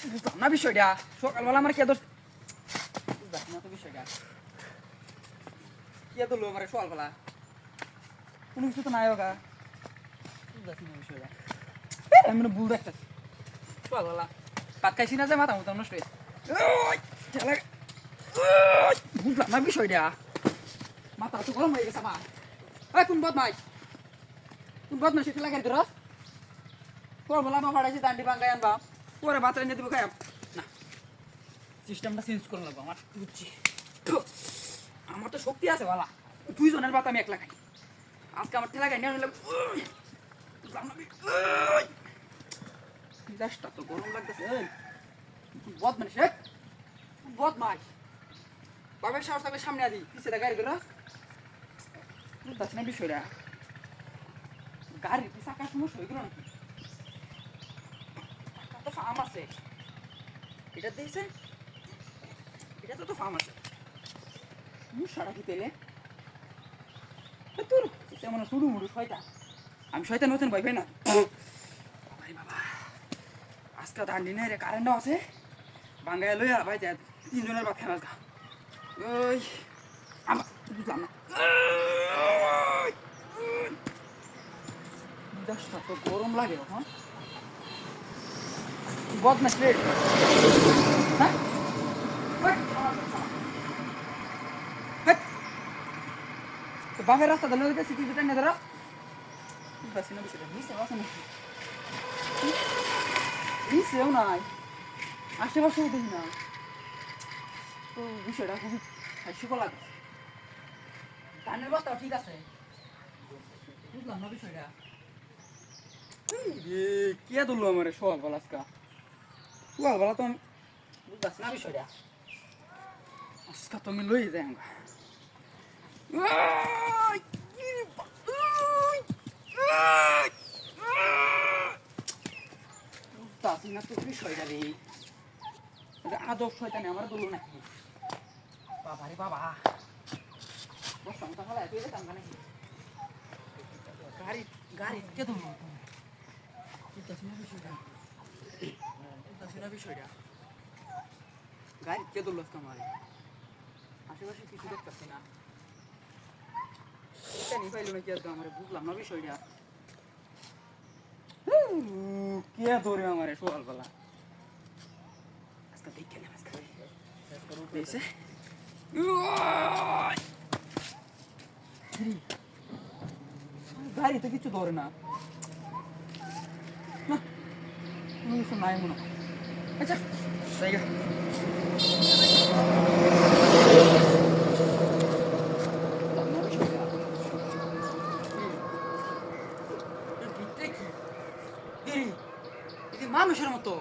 বুঝলাম না বিষয়টা সকালবেলা আমার কে ধরছে বুঝলাম না তো বিষয়টা কে ধরলো আমার সকালবেলা কোনো কিছু তো নাই হোক বুঝলাম না বিষয়টা আমি মানে ভুল দেখতেছি সকালবেলা ভাত খাইছি না যে মাথা মতো নষ্ট হয়েছে বুঝলাম না বিষয়টা মাথা তো গরম হয়ে গেছে আমার কোন বদমাইশ খেলা গাড়ি ধরস সকালবেলা আমার ভাড়াইছি দান্ডি বাঙ্গাই আনবা পরে ভাত এনে দিব খাই না সিস্টেমটা চেঞ্জ করে লাগবো আমার বুঝছি আমার তো শক্তি আছে বালা দুইজনের ভাত আমি একলা খাই আজকে আমার ঠেলা গাড়ি নিয়ে মিজাজটা তো গরম লাগতেছে বদমাইশ বদমাইশ বাবার সাহস থাকলে সামনে আদি পিছিয়ে গাড়ি ধরস বুঝতেছি না বিষয়টা গাড়ির চাকার সমস্যা হয়ে গেল নাকি তো ফার্ম আছে এটা দেখছে এটা তো ফার্ম আছে মুসারা কি তেলে তোর তেমন শুরু মুড়ু শয়তান আমি শয়তান হতেন ভয় পাই না বাবা আজকে দান্ডি নেই রে কারেন্টও আছে বাঙ্গায় লইয়া ভাই তিনজনের ভাত খেলা ওই আমার বুঝলাম না দশটা তো গরম লাগে হ্যাঁ বদমাইশ রে হ্যাঁ তো বাপের রাস্তা ধরে ওইটা সিটি ভিতরে নিয়ে ধরো বুঝতে না বিষয়টা নিচে আছে নাকি নিচেও নাই আশেপাশেও দেখি না তো বিষয়টা খুবই হাস্যকর লাগে ধানের বস্তাও ঠিক আছে বুঝলাম না বিষয়টা কে ধরলো আমার সকালবেলা আজকা সকালবেলা তো আমি বুঝতেছি না বিষয়টা আজকা তো আমি লই যাই আমরা বুঝতেছি না তো বিষয়টা রে আদব শয়তানে আমার ধরলো নাকি বাবা রে বাবা বসতাম তাহলে তুই যেতাম নাকি গাড়ি কে ধরলো বিষয়টা গাড়ি কে ধরলো আমার আশেপাশে কিছু দেখতেছি না জানি পাইলো নাকি আজকে আমার বুঝলাম না বিষয়টা কে ধরে আমার সকালবেলা আজকে দেখে না আজকে দেখছে গাড়ি তো কিছু ধরে না কোনো কিছু নাই মনে হয় আচ্ছা জায়গা মানুষের মতো